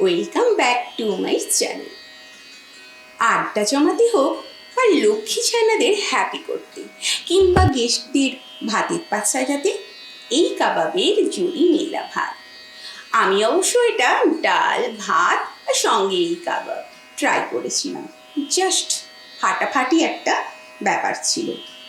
Welcome back to my channel. আড্ডা জমাতে হোক বা লক্ষ্মী ছানাদের হ্যাপি করতে কিংবা গেস্টদের ভাতের পাত সাজাতে এই কাবাবের জুড়ি মেলা ভাত। আমি অবশ্য এটা ডাল ভাত আর সঙ্গে এই কাবাব ট্রাই করেছিলাম। জাস্ট ফাটাফাটি একটা ব্যাপার ছিল।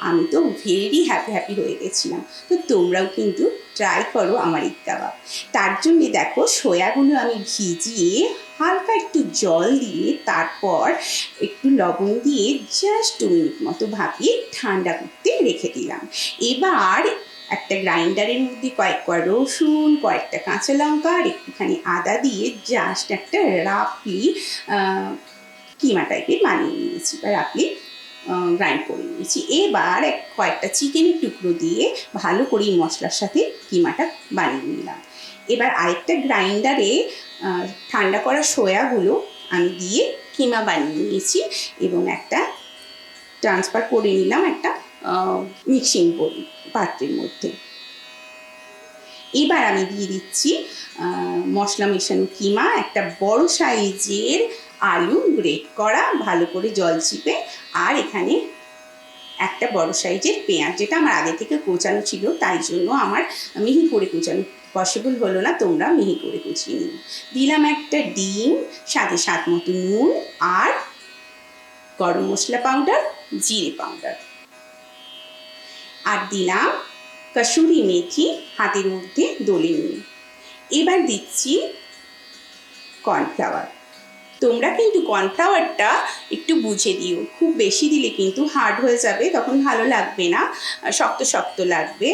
আমি তো ভেরি হ্যাপি হয়ে গেছিলাম। তো তোমরাও কিন্তু ট্রাই করো আমার এই কাবাব। তার জন্যে দেখো সয়াগুলো আমি ভিজিয়ে হালকা একটু জল দিয়ে তারপর একটু লবণ দিয়ে জাস্ট 2 মিনিট মতো ভাপিয়ে ঠান্ডা করতে রেখে দিলাম। এবার একটা গ্রাইন্ডারের মধ্যে কয়েক কোয়া রসুন, কয়েকটা কাঁচা লঙ্কা আর একটুখানি আদা দিয়ে জাস্ট একটা রাফলি কিমা টাইপের বানিয়ে নিয়েছি বা রাফলি গ্রাইন্ড করে নিয়েছি। এবার কয়েকটা চিকেনের টুকরো দিয়ে ভালো করে মশলার সাথে কিমাটা বানিয়ে নিলাম। এবার আরেকটা গ্রাইন্ডারে ঠান্ডা করা সয়াগুলো আমি দিয়ে কিমা বানিয়ে নিয়েছি এবং একটা ট্রান্সফার করে নিলাম একটা মিক্সিং পাত্রের মধ্যে। এবার আমি দিয়ে দিচ্ছি মশলা মেশানো কিমা, একটা বড় সাইজের আলু গ্রেট করা ভালো করে জল চিপে, আর এখানে একটা বড় সাইজের পেঁয়াজ যেটা আমার আগে থেকে কোচানো ছিল, তাই জন্য আমার মিহি করে কোচানো পসিবল হলো না, তোমরা মিহি করে কুচিয়ে নিও। দিলাম একটা ডিম, সাথে স্বাদ মতো নুন আর গরম মশলা পাউডার, জিরে পাউডার, আর দিলাম কসুরি মেথি হাতের মধ্যে দলে নিয়ে। এবার দিচ্ছি কর্নফ্লাওয়ার। তোমরা কিন্তু কর্নফ্লাওয়ারটা একটু বুঝে দিও, খুব বেশি দিলে কিন্তু হার্ড হয়ে যাবে, তখন ভালো লাগবে না, শক্ত শক্ত লাগবে।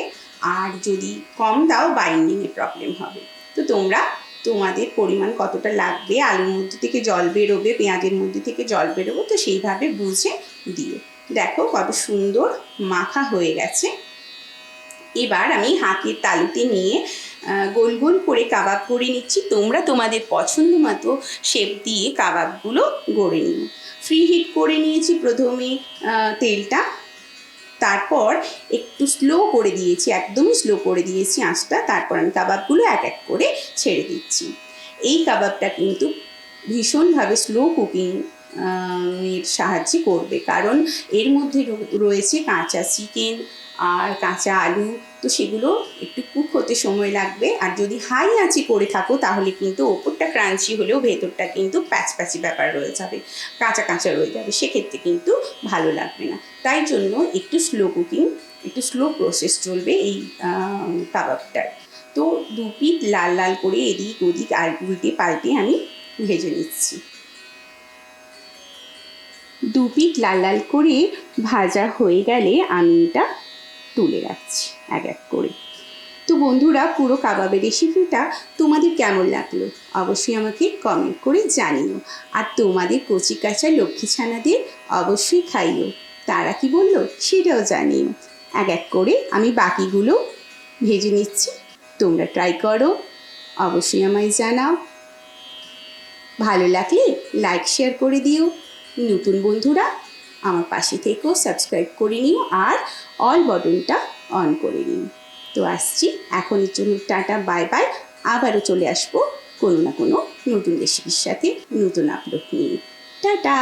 আর যদি কম দাও বাইন্ডিংয়ে প্রবলেম হবে। তো তোমরা তোমাদের পরিমাণ কতটা লাগবে, আলুর মধ্যে থেকে জল বেরোবে, পেঁয়াজের মধ্যে থেকে জল বেরোবে, তো সেইভাবে বুঝে দিও। দেখো কত সুন্দর মাখা হয়ে গেছে। এবার আমি হাতের তালুতে নিয়ে গোল গোল করে কাবাব করে নিচ্ছি। তোমরা তোমাদের পছন্দ মতো শেপ দিয়ে কাবাবগুলো গড়ে নিও। ফ্রি হিট করে নিয়েছি প্রথমে তেলটা, তারপর একটু স্লো করে দিয়েছি, একদমই স্লো করে দিয়েছি আঁচটা। তারপর আমি কাবাবগুলো এক এক করে ছেড়ে দিচ্ছি। এই কাবাবটা কিন্তু ভীষণভাবে স্লো কুকিং এর সাহায্যে করবে, কারণ এর মধ্যে রয়েছে কাঁচা চিকেন আর কাঁচা আলু, তো সেগুলো একটু কুক হতে সময় লাগবে। আর যদি হাই আঁচে করে থাকো তাহলে কিন্তু ওপরটা ক্রাঞ্চি হলেও ভেতরটা কিন্তু প্যাচপ্যাচি ব্যাপার রয়ে যাবে, কাঁচা কাঁচা রয়ে যাবে, সেক্ষেত্রে কিন্তু ভালো লাগবে না। তাই জন্য একটু স্লো কুকিং, একটু স্লো প্রসেস চলবে এই কাবাবটার। তো 2 পিঠ লাল লাল করে এদিক ওদিক আর উল্টে পাল্টে আমি ভেজে নিচ্ছি। 2 পিঠ লাল লাল করে ভাজা হয়ে গেলে আমি এটা তুলে রাখছি এক এক করে। তো বন্ধুরা, পুরো কাবাবের রেসিপিটা তোমাদের কেমন লাগলো অবশ্যই আমাকে কমেন্ট করে জানিও। আর তোমাদের কচি কাঁচা লক্ষ্মী ছানাদের অবশ্যই খাইও, তারা কি বললো সেটাও জানিও। এক এক করে আমি বাকিগুলো ভেজে নিচ্ছি। তোমরা ট্রাই করো, অবশ্যই আমায় জানাও। ভালো লাগলে লাইক শেয়ার করে দিও। নতুন বন্ধুরা আমার পাশে থেকেও সাবস্ক্রাইব করে নিও আর অল বাটনটা অন করে নিও। তো আসছি এখনের জন্য, টাটা বাই বাই। আবারও চলে আসবো কোনো না কোনো নতুন রেসিপির সাথে, নতুন আপলোড নিয়ে। টাটা।